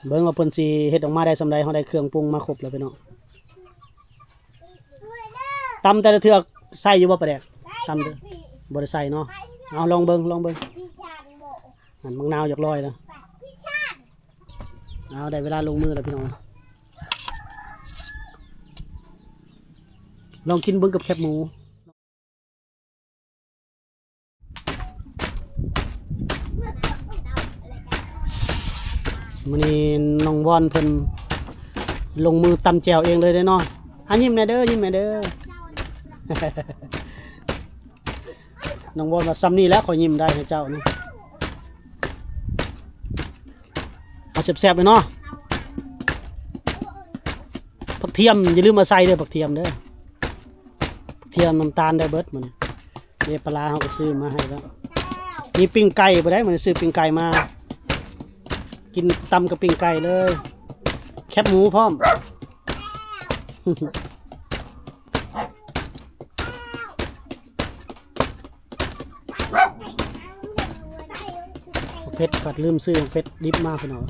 เบิ่งว่าเพิ่นสิเฮ็ดออกมาได้สำใดเฮาได้เครื่องปรุงมาครบแล้วพี่น้องตำแต่ละเทือกใส่อยู่บ่ปลาแดกตำเด้อบ่ได้ใส่เนาะเอาลองเบิ่งหั่นมะนาวอยากลอยแล้วเอาได้เวลาลงมือแล้วพี่น้องลองกินเบิ่งกับแคบหมูมื้อนี้น้องวอนเพิ่นลงมือตำแจ่วเองเลยเด้อเนาะอันยิ้มแน่เด้อยิ้มแน่เด้อ น้องวอนว่าซ้ำนี่แล้วขอยยิ้มได้ให้เจ้านี่เอาแซ่บๆเลยเนาะผักเทียมอย่าลืมมาใส่เด้อผักเทียมเด้อผักเทียมน้ำตาลได้เบิดมื้อนี้เดี๋ยวปลาร้าเฮาก็ซื้อมาให้แล้วมีปิ้งไก่บ่ได้มื้อนี้ซื้อปิ้งไก่มากินตำกับปิ้งไก่เลยแคบหมูพร้อม เพชรกัดลืมซื้อเพชรดิบมากพี่น้อง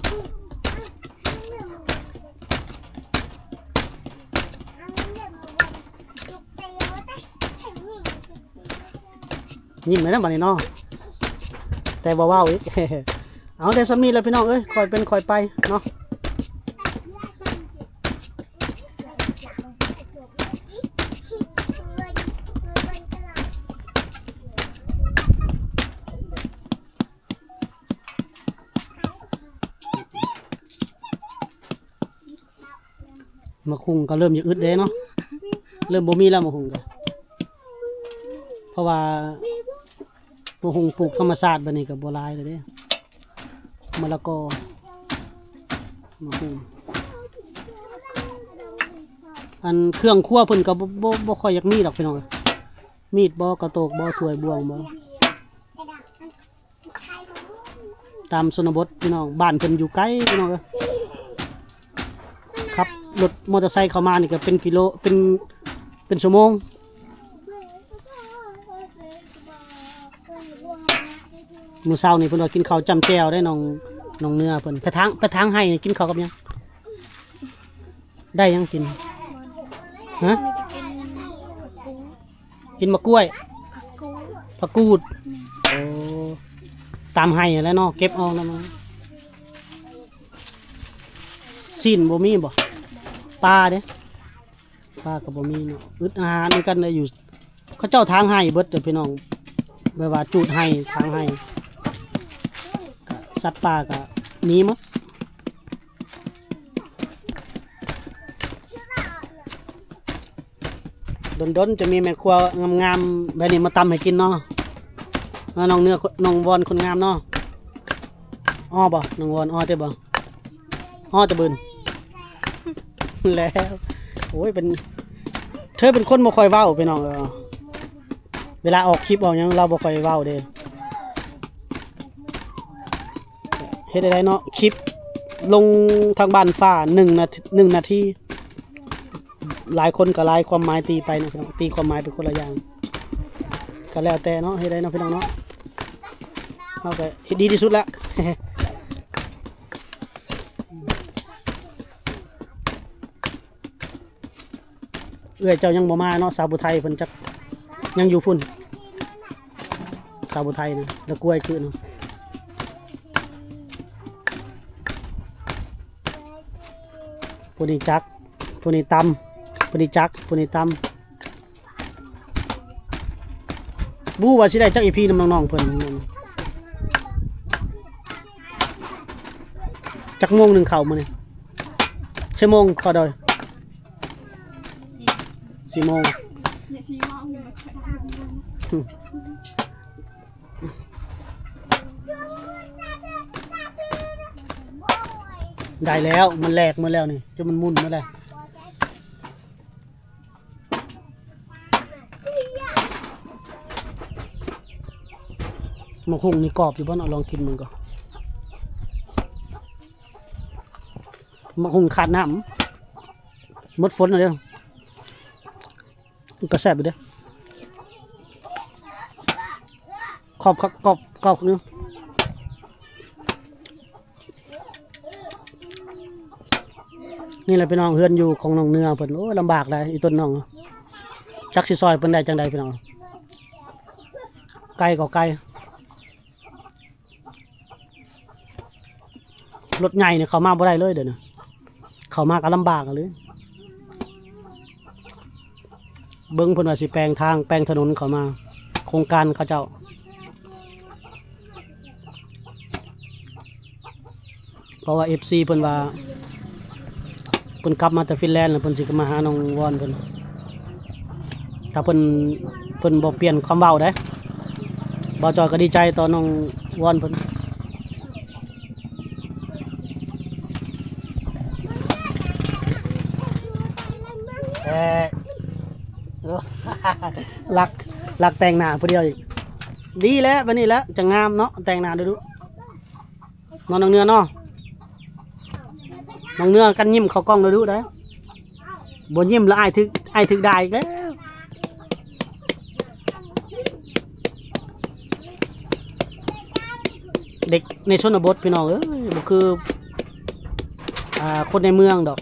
ยิ้มเลยนะบัดนี้เนาะแต่บ่ว้าวอีก เอาได้สำนีแล้วพี่น้องเอ้ยคอยเป็นคอยไปเนาะมะคุงก็เริ่มจะอึดเด้เนาะเริ่มบ่มีแล้วมะคุงก็เพราะว่ามะคุงปลูกธรรมชาติบัดนี้ก็บ่หลายเลยเด้มะละกอมะคุงอันเครื่องครัวเพิ่นก็บ่ค่อยอยากมีดอกพี่น้องมีดบ่กระโตกบ่ถ้วยบ่วงบ่ตามชนบทพี่น้องบ้านเพิ่นอยู่ไกลพี่น้องครับรถมอเตอร์ไซค์เข้ามานี่ก็เป็นกิโลเป็นชั่วโมงมื้อเช้านี่เพิ่นว่ากินข้าวจำแจ่วได้น้องเนื้อเพิ่นไปทางให้นี่กินข้าวกับหยังได้ยังกินฮะกินมะกล้วยผักกูดโอ้ตามให้แล้วเนาะเก็บเอาแล้วมาซีนบ่มีบ่ปลาเด้ปลากับบ่มีเนาะอึดอาหารกันได้อยู่เขาเจ้าทางให้เบิดเด้อพี่น้องแบบว่าจูดให้ทางให้สัตว์ป่าก็มีหมดดนจะมีแม่ครัวงามๆแบบนี้มาตำให้กินเนาะน้องเนื้อน้องวอนคนงามเนาะอ้อบ่น้องวอนอ้อเต้บ่อ้อตะบืน แล้วโอ้ยเธอเป็นคนบ่ค่อยเว้าพี่น้องเวลาออกคลิปออกหยังเราบ่ค่อยเว้าเด้เฮ็ดได้เนาะคลิปลงทางบ้านฟ้า1 นาทีหลายคนก็หลายความหมายตีไปนะพี่น้องตีความหมายเป็นคนละอย่างก็แล้วแต่เนาะเฮ็ดได้เนาะพี่น้องเนาะเฮาก็เฮ็ดดีที่สุดแล้ว เอื้อยเจ้ายังบ่มาเนาะสาวบุไทยเพิ่นจักยังอยู่พุ่นสาวบุไทยนะแล้วกล้วยคือเนาะผู้นี้จักผู้นี้ตำผู้นี้จักผู้นี้ตำบู้ว่าสิได้จักอีพีนำน้องๆเพิ่นจักโมงหนึ่งเข้ามื้อนี้ชั่วโมงขอดอย4 โมงได้แล้วมันแหลกมาแล้วนี่จนมันมุนมาแล้วมะฮุ่งนี่กรอบอยู่บ้านเอาลองกินมันก่อนมะฮุ่งขาดน้ำมดฝนอะไรเด้อมันก็แซ่บอยู่เด้อกรอบนึง นี่แหละพี่น้องเฮือนอยู่ของน้องเนื้อเพิ่นโอ้ลำบากเลยอีต้นน้องจักสิซอยเพิ่นได้จังใดพี่น้องไกลก็ไกลรถใหญ่เนี่ยเขามาบ่ได้เลยเดี๋ยวนี้เขามาก็ลำบากเลยเบิ้งเพิ่นว่าสิแปลงทางแปลงถนนเขามาโครงการเขาเจ้าเพราะว่า FC เพิ่นว่าเพิ่นกลับมาแต่ฟินแลนด์แล้วเพิ่นสิมาหาน้องวอนเพิ่นถ้าเพิ่นบ่เปลี่ยนคำเว้าได้บ่าวจอยก็ดีใจต่อน้องวอนเพิ่นลักแต่งหน้าผู้เดียวอีกดีแล้วบัดนี้แล้วจะงามเนาะแต่งหน้าดูน้องเนื้อเนาะน้องเนื้อกันยิ้มเข้ากล้องดูได้บ่ยิ้มแล้วอายถึกได้อีกแล้วเด็กในชนบทพี่น้องบ่คือคนในเมืองดอก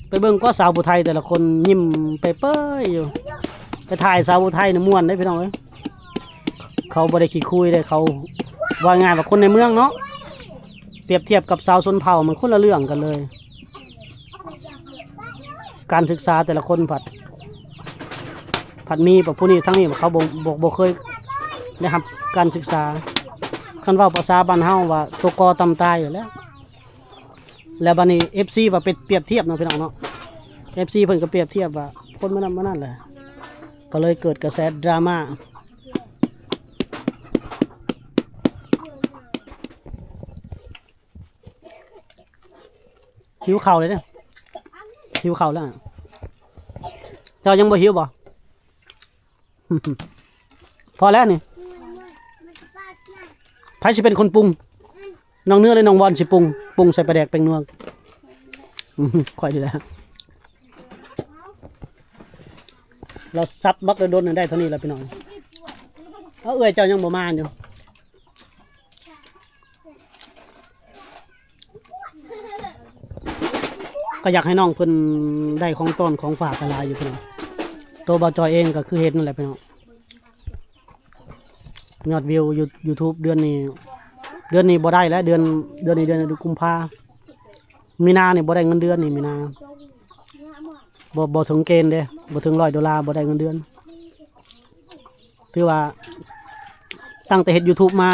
ไปเบิ่งก็สาวผู้ไทยแต่ละคนยิ้มเป้ยอยู่ไปถ่ายสาวผู้ไทยนี่ม่วนได้พี่น้องเขาบ่ได้ขี้คุยเลยเขาว่าง่ายว่าคนในเมืองเนาะเปรียบเทียบกับสาวชนเผ่ามันคนละเรื่องกันเลยการศึกษาแต่ละคนผัดมีแบบผู้นี้ทั้งนี้เขาบ่เคยได้รับการศึกษาคันว่าภาษาบ้านเฮาว่าตัวกอตำตายอยู่แล้วบัดนี้ FC ว่าเป็นเปรียบเทียบเนาะพี่น้องเนาะ FC เพิ่นก็เปรียบเทียบว่าคนมันนั่นแหละก็เลยเกิดกระแสดราม่าหิวเข่าเลยเนี่ยหิวเข่าแล้วเจ้ายังบ่หิวบ่ พอแล้วนี่ไผสิเป็นคนปรุงน้องเนื้อเลยน้องวอนสิปรุงใส่ปลาแดกเป็นนัวค่อยดีแล้วเราซับบักโดนได้เท่านี้แล้วพี่น้องเอ้ยเจ้ายังบ่มาอยู่ก็อยากให้น้องเพิ่นได้ของต้นของฝากอะไรอยู่พี่น้องตัวบ่าวจอยเองก็คือเฮ็ดนั่นแหละพี่น้องยอดวิวYouTube เดือนนี้บ่ได้แล้วเดือนนี้เดือนกุมภามีนาเนี่ยบ่ได้เงินเดือนนี่มีนาบ่ถึงเกณฑ์เด้บ่ถึง$100บ่ได้เงินเดือนคือว่าตั้งแต่เฮ็ด YouTube มา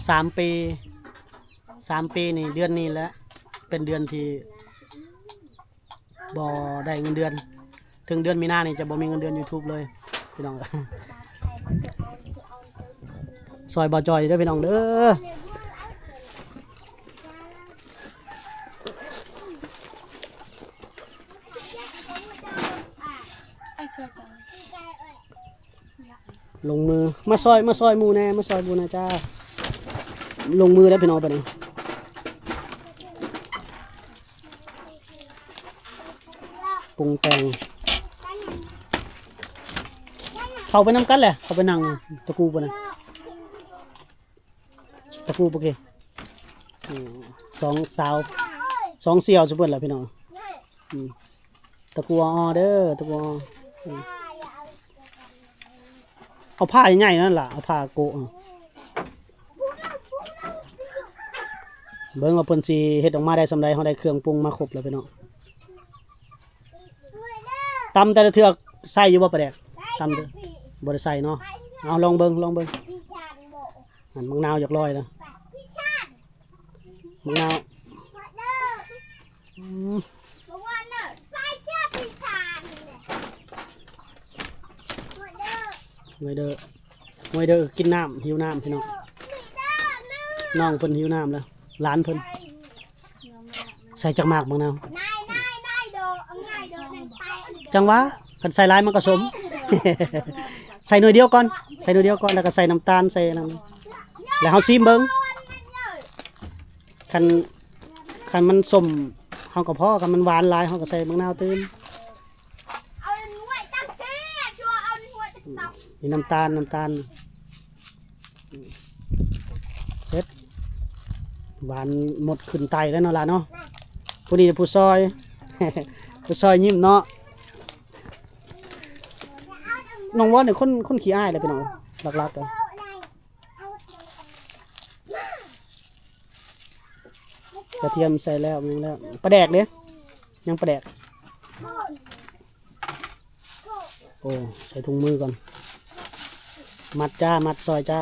3 ปีนี่เดือนนี้แล้วเป็นเดือนที่บ่ได้เงินเดือนถึงเดือนมีนานี่จะบ่มีเงินเดือน YouTube เลยพี่น้องซอยบ่าวจอยเด้อพี่น้องเด้อลงมือมาซอยหมูแน่มาซอยหมูนะจ้าลงมือแล้วพี่น้องไปนี่ปรุงแต่งเขาไปน้ำกันแหละเขาไปนั่งตะกูปะนะตะกูปะเกสองเสี่ยวสุดเปิดแหละพี่น้องตะกูอเด้อตะกูเอาผ้าใหญ่ๆนั่นแหละเอาผ้าโกะเบิ้งว่าเพิ่นสิเฮ็ดออกมาได้สำใดเฮาได้เครื่องปรุงมาครบแล้วพี่น้องตำแต่ละเทือกใส่อยู่บ่ปลาแดกตำเด้อบ่ได้ใส่เนาะเอาลองเบิ่งอันมะนาวอยากลอยแล้วมะนาวไว้เด้อกินน้ำหิวน้ำพี่น้องน้องเพิ่นหิวน้ำแล้วหลานเพิ่นใส่จักมากมะนาวจังหวะกันใส่หลายมันก็สม ใส่หน่อยเดียวก่อนแล้วก็ใส่น้ำตาลใส่น้ำแล้วเฮาซิมเบิ่งคันมันสมเฮาก็พอคันมันหวานหลายเฮาก็ใส่มะนาวตื่มนี่น้ำตาลเสร็จ หวานหมดขึ้นไตแล้วเนาะล่ะเนาะผู้นี้ผู้ซอย ผู้ซอยยิ้มเนาะน้องวอนเนี่ยคนขี้อายเลยพี่น้องหลักๆเลยกระเทียมใส่แล้วยังแล้วปลาแดกเด้ยังปลาแดกโอ้ใส่ถุงมือก่อนมัดจ้ามัดซอยจ้า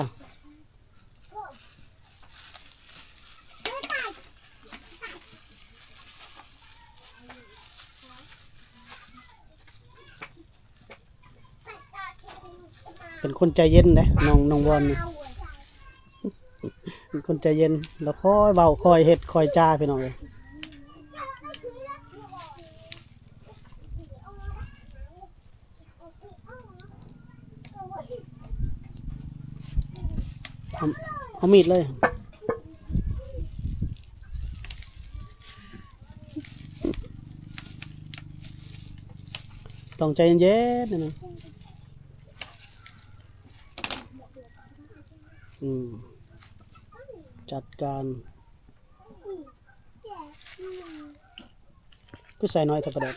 เป็นคนใจเย็นนะน้องวอนเนี่ยเป็นคนใจเย็นแล้วค่อยเบาค่อยเฮ็ดค่อยจ้าพี่น้องเลยเอามีดเลยต้องใจเย็นๆนะจัดการก็ใส่น้อยเท่าประเด็น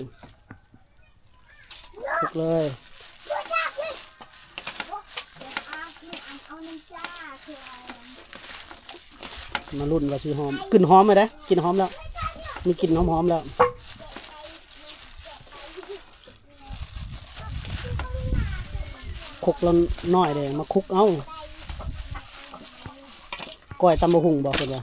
คลุกเลยมารุ่นว่าสีหอมกลิ่นหอมไหมเด้กลิ่นหอมแล้วมีกลิ่นหอมแล้วคลุกแล้วน้อยเลยมาคลุกเอาก้อยตำบะหุ่งบอกเลยว่า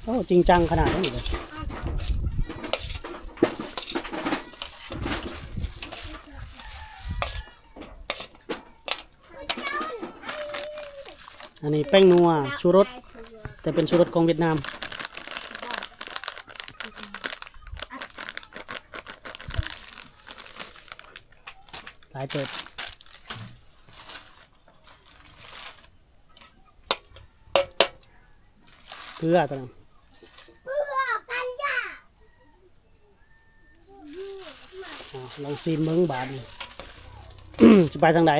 โอ้จริงจังขนาดนี้เลยอันนี้แป้งนัวชูรสแต่เป็นชูรสของเวียดนามหลายเปิดเกลือตัวนั้นลองซีมเบิ้งบาท จะไปทางไหน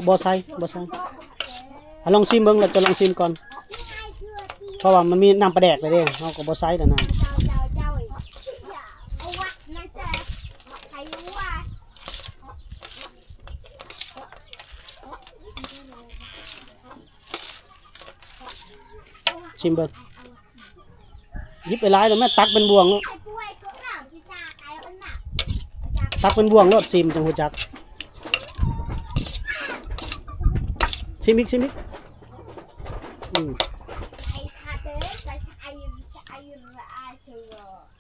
บ่ใส่ลองซิมเบิ้งเราจะลองซิมก่อนเพราะว่ามันมีน้ำปลาแดกเลยเด้เราก็บ่ใส่แล้วนะชิมเบิ้งยิบไปร้ายแล้วแม่ตักเป็นบ่วงตักเป็นบ่วงรถซิมจังหัวจักชิมิก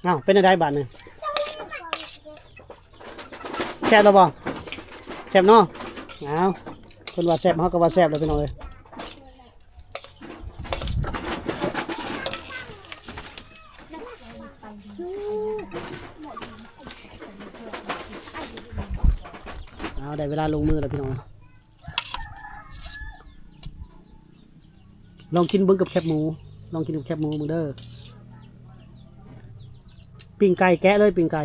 อ้าวเป็นอะไรบ้านเนี่ยแซ่บแล้วบ่แซ่บเนาะอ้าวคนว่าแซ่บเขาก็ว่าแซ่บเลยพี่น้องเลยเอาได้เวลาลงมือแล้วพี่น้องลองกินเบิ้งกับแคบหมูลองกินกับแคบหมูมึงเด้อปิ้งไก่แกะเลยปิ้งไก่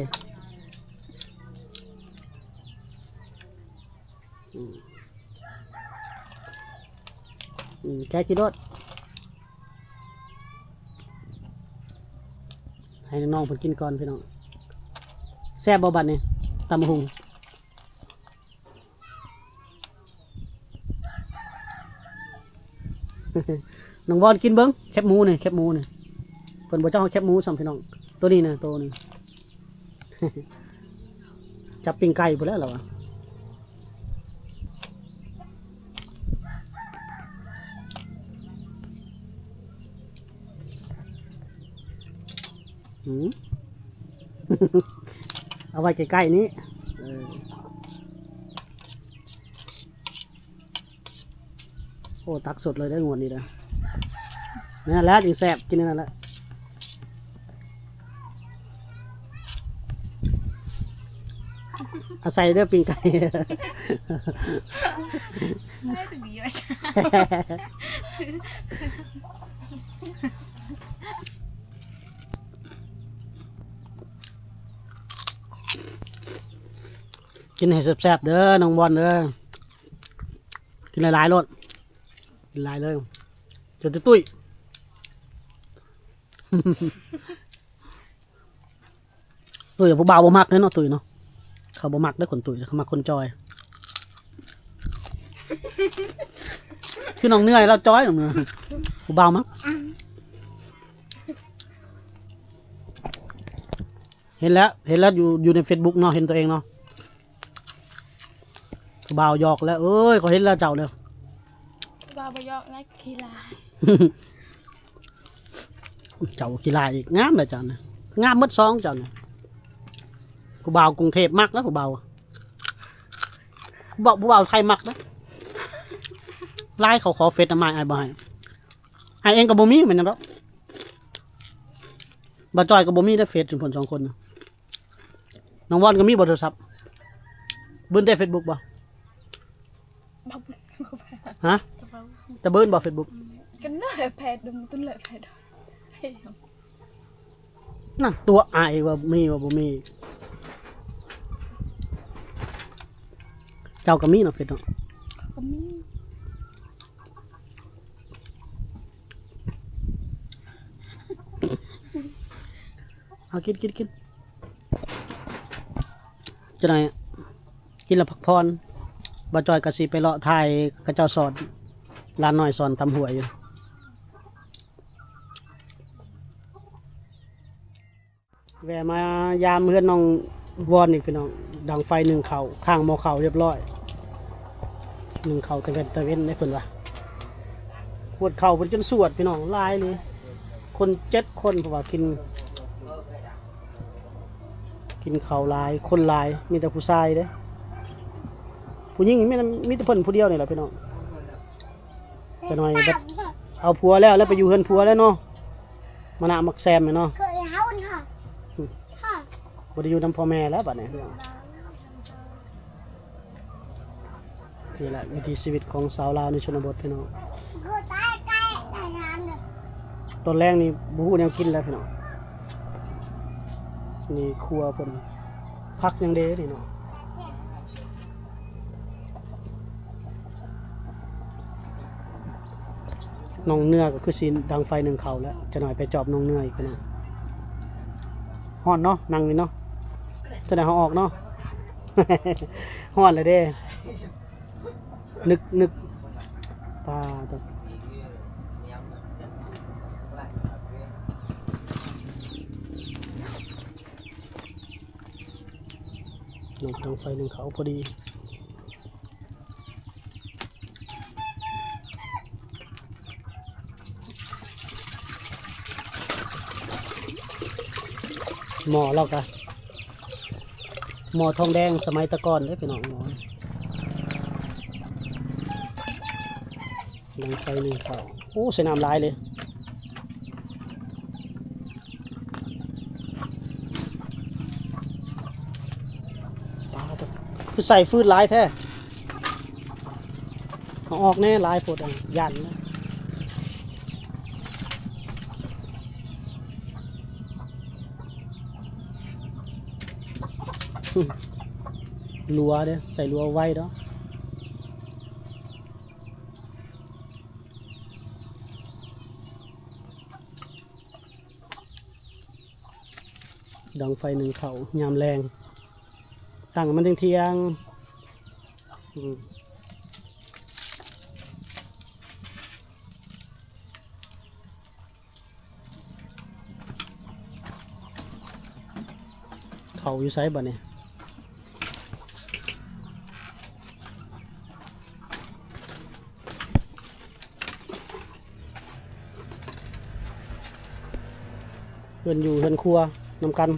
แกะกี่รสให้น้องๆเพิ่นกินก่อนพี่น้องแซ่บบ่บัดนี่ตำบักหุ่งน้องบอลกินเบิ้งแคบหมูนี่เพิ่นบ่เจ้าแคบหมูซ้ำพี่น้องตัวนี้นะตัวนี้ จับปิ้งไก่ไปแล้วเหรอวะ เอาไว้ใกล้ๆนี้โอ้ตักสดเลยได้งวดนี้นะนี่แหละจึงแซ่บกินนั่นแหละอาศัยเด้อปิ้งไก่ ไม่ถึงดีว่าจ้ะ กินให้แซ่บๆเด้อน้องบอลเด้อกินหลายๆรสกินหลายเลยจนจะตุ้ย ตุ้ยผู้บ่าวบ่มักเนาะตุ้ยเนาะเขาบ่มักได้อคนตุ้ยเขามักคนจอย คือน้องเหนื่อยเราจอยน้องเหนื่อยผู้บ่าวมั้งเห็นแล้วอยู่ใน Facebook เนาะเห็นตัวเองเนาะผู้บ่าวหยอกแล้วเอ้ยเขาเห็นแล้วเจ้าเลย บาบยอกและกีฬา เจ้ากีฬาอีกงามเลยเจ้าเนี่ยงามหมดซองเจ้าเนี่ยผู้บ่าวกรุงเทพมักนะผู้บ่าวผู้บ่าวไทยมักนะไล่เขาขอเฟซทำไมไอ้บ่ให้ไอ้เองกับบ่มีเหมือนกันเนาะบ่จอยกับบ่มีได้เฟซถึงคนสองคนนะน้องวอนก็มีบ่โทรศัพท์เบิ้นได้เฟซบุ๊กบ่ บาบุญก็ไป ฮะ แต่บา จะเบิ้นบ่เฟซบุ๊ก กันเลยแพทย์ดมต้นเลยแพทย์ นั่นตัวไอ้ว่ามีว่าบ่มีเจ้าก็มีเนาะเฟซเนาะ ก็มี เอากินจะไหนอะกินแล้วพักผ่อนบ่จอยก็สิไปเลาะถ่ายกระเจ้าสอนร้านน้อยสอนตำหวยอยู่แวะมายามเพื่อนน้องวอนอีกพี่น้องดังไฟหนึ่งเขาข้างหมอเขาเรียบร้อยหนึ่งเขาตะเวนได้เพิ่นว่าปวดเข่าเพิ่นจนสวดพี่น้องหลายเลยคน7 คนเพราะว่ากินข้าวหลายคนหลายมีแต่ผู้ชายเด้ผู้หญิงมีแต่เพิ่นผู้เดียวนี่แหละพี่น้องจะหน่อยแบบเอาผัวแล้วไปอยู่เฮือนผัวแล้วเนาะมานะมักแซมเนาะ เคยเฮาค่ะค่ะ บ่ได้อยู่นำพ่อแม่แล้วบัดนี้พี่น้องนี่แหละวิถีชีวิตของสาวลาวในชนบทพี่น้อง กูตายไก่ได้ยามเลย ตอนแรกนี่บ่ฮู้แนวกินแล้วพี่น้องนี่ครัวเพิ่นพักยังเด้นี่เนาะน้องเนื้อก็คือสิดังไฟหนึ่งเขาแล้วจะหน่อยไปจอบน้องเนื้ออีกพี่น้องฮ้อนเนาะนั่งนี่เนาะจะได้เฮาออกเนาะ ฮ้อนเลยเด้นึกปลาตัวน้องดังไฟหนึ่งเขาพอดีหม้อเรากะหม้อทองแดงสมัยตะก่อนเลยพี่น้องหม้อดังไฟหนึ่งเขาโอ้ใส่น้ำลายเลยปลาตัวคือใส่ฟืนลายแท้เอาออกแน่ลายปวดยันนะรัวเด้อใส่รัวไว้เนาะดังไฟหนึ่งเขายามแรงตั้งมันเที่ยงเขาอยู่ไซบ่เนี่ยเพื่อนอยู่เพื่อนครัวนำกัน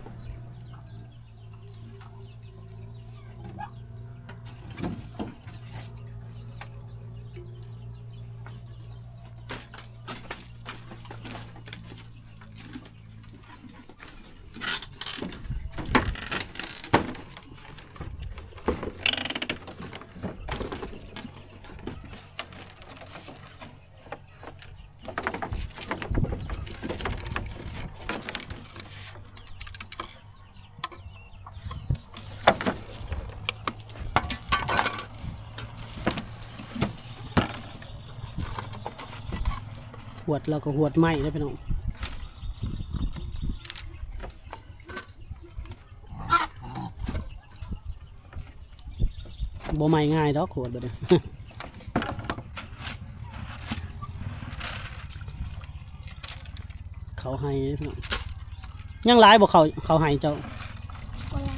วดแล้วก็หวดไหม้ได้พี่น้องบ่ไหม้ง่ายดอกขวดบ่ได้ เขาให้พี่น้องยังหลายบ่เขาให้เจ้า ก็แล้ว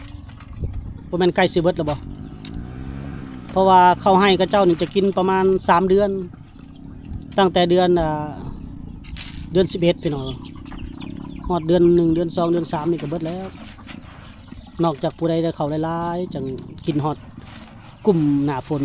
บ่แม่นไก่สิเบิดแล้วบ่เพราะว่าเขาให้กับเจ้านี่จะกินประมาณ3เดือนตั้งแต่เดือน11พี่น้องฮอดเดือน1เดือน2เดือน3นี่ก็เบิดแล้ว นอกจากผู้ใดได้เข้าหลายๆจังกินฮอดกลุ่มหน้าฝน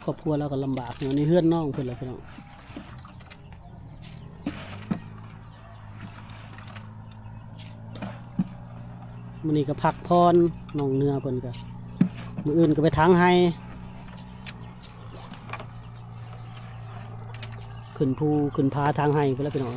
ครอบครัวเราก็ลำบากอยู่ในเฮือนน้องเพิ่นแหละพี่น้องมื้อนี้ก็พักพรน้องเนื้อเพิ่นก็มื้ออื่นก็ไปทางให้ขึ้นภูขึ้นผาทางให้เพิ่นแล้วพี่น้อง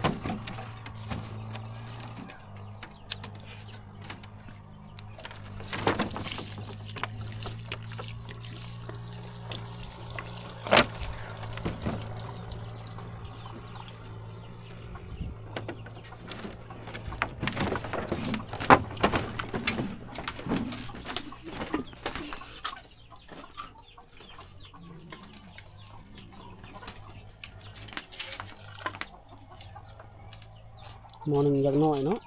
หมอหนึ่งอย่างน้อยเนาะ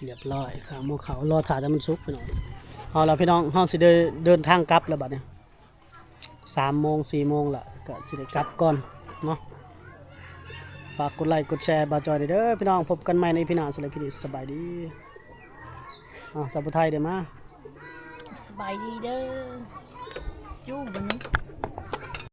เรียบร้อยขาหมูเขารอถ่ายแต่มันสุกไปหน่อยเอาละพี่น้องเฮาสิเดินทางกลับแล้วบัดนี้3 โมง 4 โมงละก็สิได้กลับก่อนเนาะฝากกดไลค์กดแชร์บ่าวจอยเด้อพี่น้องพบกันใหม่ในพี่น้าสไลด์พี่นิสบายดีสับปะไทยเดี๋ยวมา สบายดีเด้อจู้บันนี้